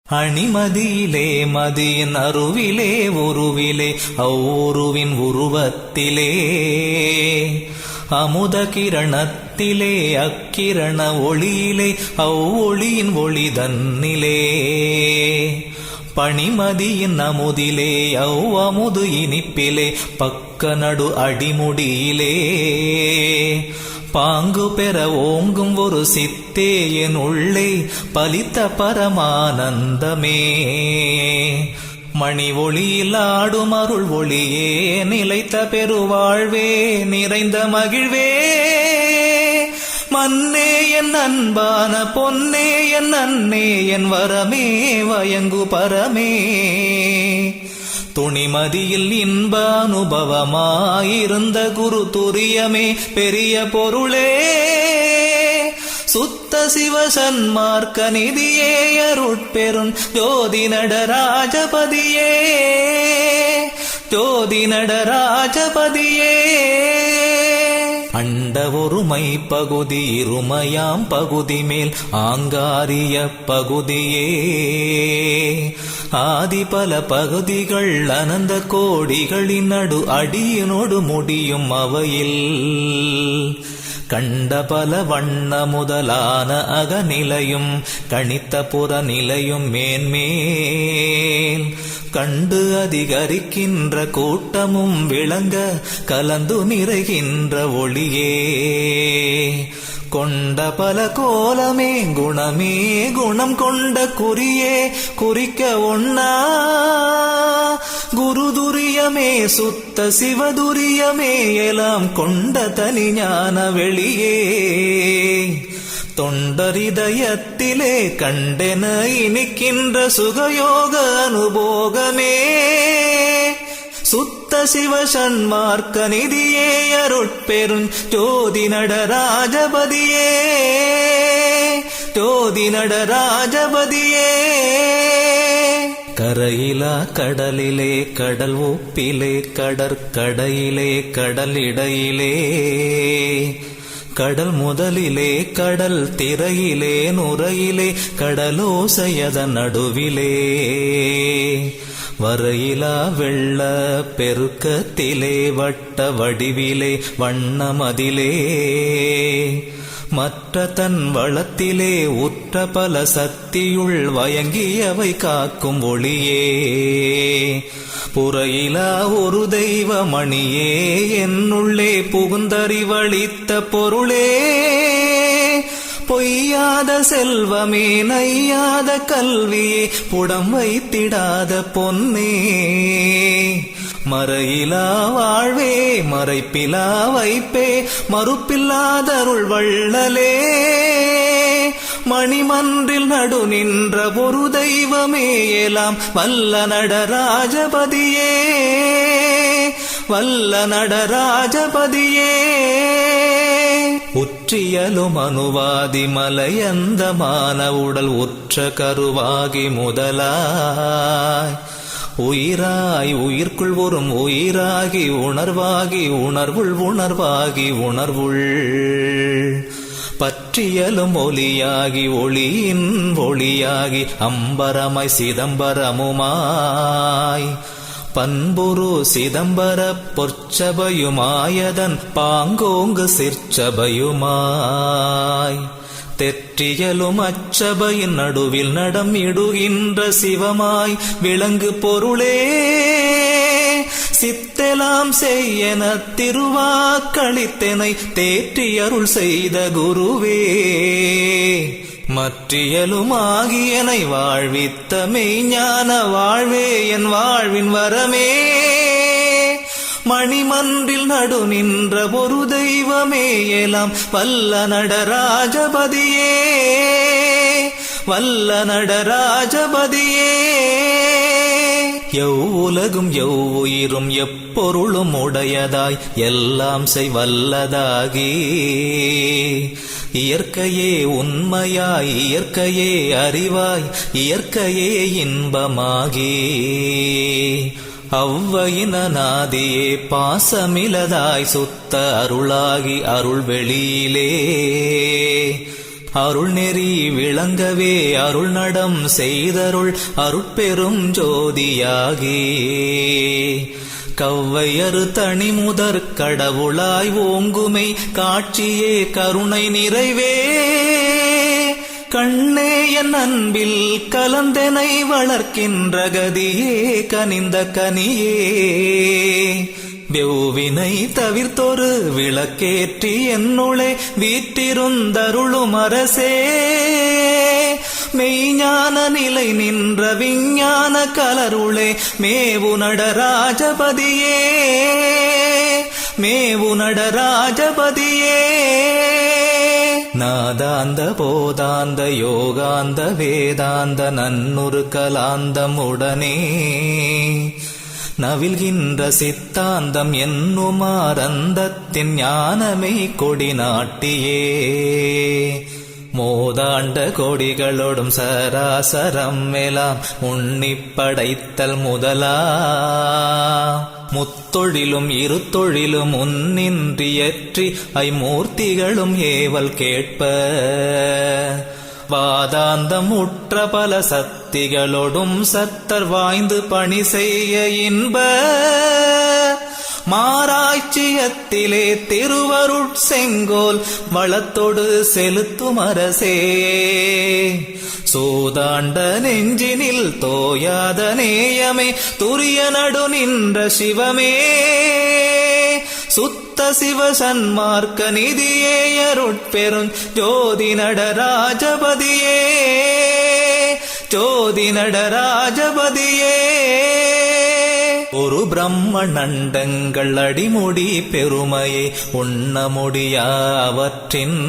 அணிமதியிலே மதியின் அருவிலே உருவிலே அவ்வுருவின் உருவத்திலே அமுத கிரணத்திலே அக்கிரண ஒளியிலே அவ்வொளியின் ஒளி தன்னிலே பணிமதியின் அமுதிலே அவ் அமுது இனிப்பிலே பக்க நடு அடிமுடியிலே பாங்கு பெற ஓங்கும் ஒரு சித்தே என் உள்ளே பலித்த பரமானந்தமே மணி ஒளியில் ஆடும் அருள் ஒளியே நிலைத்த பெருவாழ்வே நிறைந்த மகிழ்வே மன்னே என் அன்பான பொன்னே என் அன்னே என் வரமே வயங்கு பரமே துணிமதியில் இன்ப அனுபவமாயிருந்த குரு துரியமே பெரிய பொருளே சுத்த சிவ சன்மார்க்க நிதியே அருட்பெரும் ஜோதி நடராஜபதியே ஜோதி நடராஜபதியே அண்ட ஒருமை பகுதி இருமையாம் பகுதி மேல் ஆங்காரிய பகுதியே ஆதி பல பகுதிகள் அனந்த கோடிகளின் நடு அடியினோடு முடியும் அவையில் கண்ட பல வண்ண முதலான அகநிலையும் கணித்த புறநிலையும் மேன்மேல் கண்டு அதிகரிக்கின்ற கூட்டமும் விளங்க கலந்து நிறைகின்ற ஒளியே கொண்ட பல கோலமே குணமே குணம் கொண்ட குறியே குறிக்க ஒண்ணா குருதுரியமே சுத்த சிவதுரியமே எல்லாம் கொண்ட தனி ஞான வெளியே தொண்டரிதயத்திலே கண்டென இனிக்கின்ற சுகயோக அனுபோகமே சுத்த சிவ சன்மார்க்க நிதியே அருட்பெரும் ஜோதி நடராஜபதியே ஜோதி நடராஜபதியே கரையிலா கடலிலே கடல் ஒப்பிலே கடற்கடையிலே கடலிடையிலே கடல் முதலிலே கடல் திரையிலே நுரையிலே கடலோசையதன் நடுவிலே வரையிலா வெள்ள பெருக்கத்திலே வட்ட வடிவிலே வண்ணமதிலே மற்ற தன் வளத்திலே உற்ற பல சக்தியுள் வயங்கியவை காக்கும் ஒளியே புறையிலா ஒரு தெய்வ மணியே என்னுள்ளே புகுந்தறிவளித்த பொருளே பொய்யாத செல்வமே நையாத கல்வியே புடம் வைத்திடாத பொன்னே மறையிலா வாழ்வே மறைப்பிலா வைப்பே மறுப்பில்லாதருள் வள்ளலே மணிமன்றில் நடு நின்ற ஒரு தெய்வமே எல்லாம் வல்ல நடராஜபதியே வல்ல நடராஜபதியே உற்றியலும் அணுவாதி மலையந்தமான உடல் உற்ற கருவாகி முதலாய் உயிராய் உயிர்க்குள் வரும் உயிராகி உணர்வாகி உணர்வுள் உணர்வாகி உணர்வுள் பற்றியலும் ஒளியாகி ஒளியின் ஒளியாகி அம்பரமாய் சிதம்பரமுமாய் பண்புரு சிதம்பர பொற்சபையுமாயதன் பாங்கோங்கு சிற்சபையுமாய் தெற்றியலும் அச்சபையின் நடுவில் நடம் இடுகின்ற சிவமாய் விளங்கு பொருளே சித்தெலாம் செய்யன திருவாக்களித்தனை தேற்றியருள் செய்த குருவே மற்றியலுமாகியனை வாழ்வித்த மெய்ஞான வாழ்வே என் வாழ்வின் வரமே மணிமன்றில் நடு நின்ற ஒரு தெய்வமே எல்லாம் வல்ல நடராஜபதியே வல்ல நடராஜபதியே எவ்வுலகும் எவ்வுயிரும் எப்பொருளும் உடையதாய் எல்லாம் செய்வல்லதாகி இயற்கையே உண்மையாய் இயற்கையே அறிவாய் இயற்கையே இன்பமாகி அவ்வையின நாதியே பாசமிலதாய் சுத்த அருளாகி அருள் வெளியிலே அருள் நெறி விளங்கவே அருள் நடம் செய்தருள் அருட்பெரும் ஜோதியாகி கவ்வையறு தனி முதற் கடவுளாய் ஓங்குமை காட்சியே கருணை நிறைவே கண்ணே என் அன்பில் கலந்தனை வளர்க்கின்ற கதியே கனிந்த கனியே வெவ்வினை தவிர்த்தொரு விளக்கேற்றி என்னுளே வீற்றிருந்தருளும் அரசே மெய்ஞான நிலை நின்ற விஞ்ஞான கலருளே மேவு நடராஜபதியே மேவு நடராஜபதியே நாதாந்த போதாந்த யோகாந்த வேதாந்த நன்னுரு கலாந்தம் உடனே நவில்கின்ற சித்தாந்தம் என்னுமாரந்தத்தின் ஞானமே கொடி நாட்டியே மோதாண்ட கொடிகளோடும் சராசரம் எல்லாம் உன்னிப்படைத்தல் முதலா முத்தொழிலும் இருத்தொழிலும் உன்னின்றியற்றி ஐமூர்த்திகளும் ஏவல் கேட்ப வாதாந்தம் உற்ற பல சக்திகளோடும் சத்தர் வாய்ந்து பணி செய்ய இன்ப மாராய்ச்சியத்திலே திருவருட் செங்கோல் வளத்தொடு செலுத்தும் அரசே சோதாண்ட நெஞ்சினில் தோயாத நேயமே துரிய நடு நின்ற சிவமே சுத்த சிவ சன்மார்க்க நிதியே அருட்பெருஞ் ஜோதி நடராஜபதியே ஜோதி நடராஜபதியே ஒரு பிரம்மணண்டங்கள் அடிமுடி பெருமையை உண்ண முடியாவற்றின்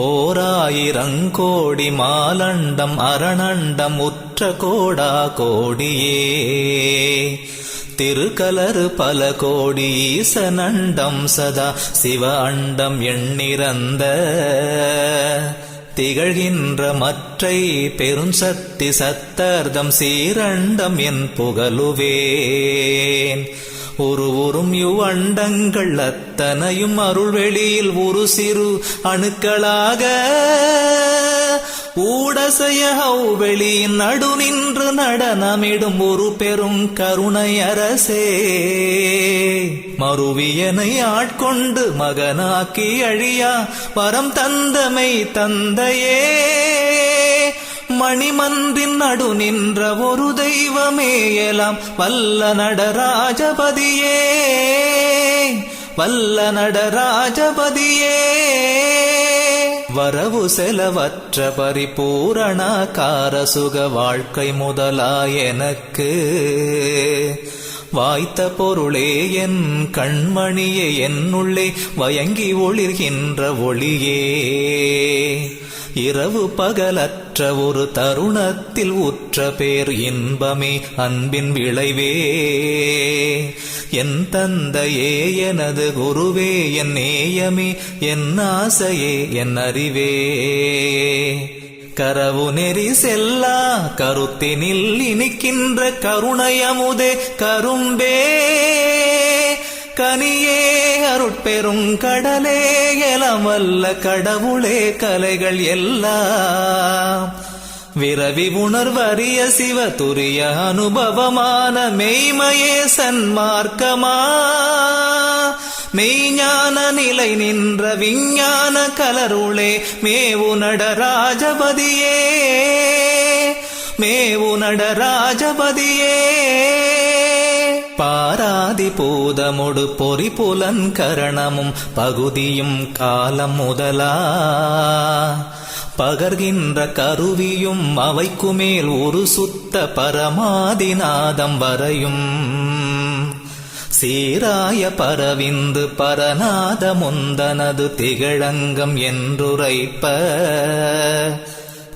ஓராயிரங்கோடி மாலண்டம் அரணண்டம் உற்ற கோடா கோடியே திருக்கலரு பல கோடி ஈசனண்டம் சதா சிவ அண்டம் எண்ணிறந்த திகழ்கின்ற மற்றை பெருஞ்சக்தி சத்தர்தம் சீரண்டம் என் புகழுவேன் உருவுறும் யுவண்டங்கள் அத்தனையும் அருள்வெளியில் ஒரு சிறு அணுக்களாக ஊடசைய வெளியின் நடு நின்று நடனமிடும் ஒரு பெரும் கருணை அரசே மறுவியனை ஆட்கொண்டு மகனாக்கி அழியா வரம் தந்தமை தந்தையே மணிமன்றின் நடு நின்ற ஒரு தெய்வமே எல்லாம் வல்ல நடராஜபதியே வல்ல நடராஜபதியே வரவு செலவற்ற பரிபூரணாகார சுக வாழ்க்கை முதலாய் எனக்கு வாய்த்த பொருளே என் கண்மணியே என்னுள்ளே வயங்கி ஒளிர்கின்ற ஒளியே இரவு பகலற்ற ஒரு தருணத்தில் உற்ற பேர் இன்பமே அன்பின் விளைவே என் தந்தையே எனது குருவே என் நேயமே என் ஆசையே என் அறிவே கரவு நெறி செல்லா கருத்தினில் இனிக்கின்ற கருணையமுதே கரும்பே கனியே அருட்பெரும் கடலே எலம் வல்ல கடவுளே கலைகள் எல்லாம் விரவி உணர்வறிய சிவ துரிய அனுபவமான மெய்மையே சன்மார்க்கமா மெய்ஞான நிலை நின்ற விஞ்ஞான கலருளே மேவு நடராஜபதியே மேவு நடராஜபதியே பாராதி பூதமுடு பொறி புலன் கரணமும் பகுதியும் காலம் முதலா பகர்கின்ற கருவியும் அவைக்குமேல் ஒரு சுத்த பரமாதிநாதம் வரையும் சீராய பரவிந்து பரநாத முந்தனது திகழங்கம் என்றுரைப்ப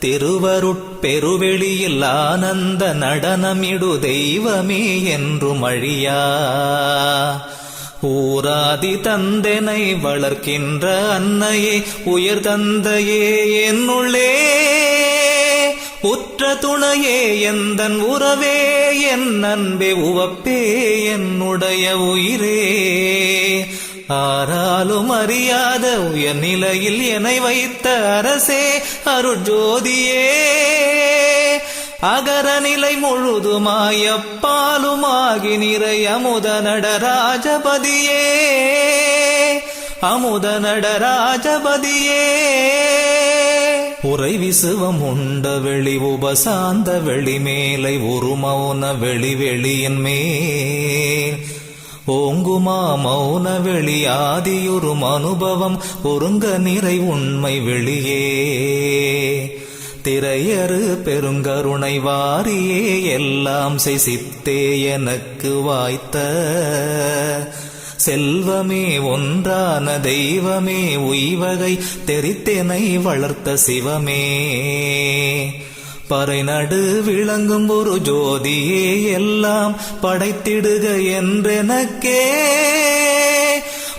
திருவருட்பெருவெளியில் ஆனந்த நடனமிடு தெய்வமே என்றும் அழியா ஊராதி தந்தனை வளர்க்கின்ற அன்னையே உயர் தந்தையே என்னுள்ளே உற்ற துணையே எந்தன் உறவே என் அன்பே உவப்பே என்னுடைய உயிரே ஆராலும் அறியாத உயர்நிலையில் என்னை வைத்த அரசே அருட்ஜோதியே அகரநிலை முழுதுமாய் அப்பாலுமாகி நிறை அமுத நடராஜபதியே அமுத நடராஜபதியே உறை விசுவம் உண்ட வெளி உபசாந்த வெளி மேலை ஒரு மௌன வெளி வெளியின் மேல் ஓங்குமா மௌன வெளி ஆதியுறும் அனுபவம் ஒருங்க நிறை உண்மை வெளியே திரையறு பெருங்கருணை வாரியே எல்லாம் சித்தே எனக்கு வாய்த்த செல்வமே ஒன்றான தெய்வமே உய்வகை தெரித்தெனை வளர்த்த சிவமே பறைநடு விளங்கும் ஒரு ஜோதியே எல்லாம் படைத்திடுக என்றெனக்கே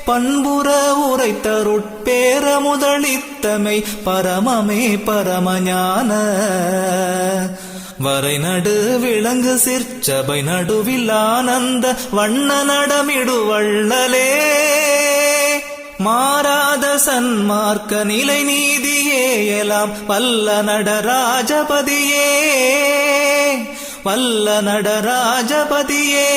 பண்புற உரைத்தருட்பேர முதலித்தமை பரமமே பரமஞான வரை நடு விளங்கு சிற்சபை நடுவில் ஆனந்த வண்ண நடமிடு வள்ளலே மாறாத சன்மார்க்க நிலை நீதியே எல்லாம் வல்ல நடராஜபதியே வல்ல நடராஜபதியே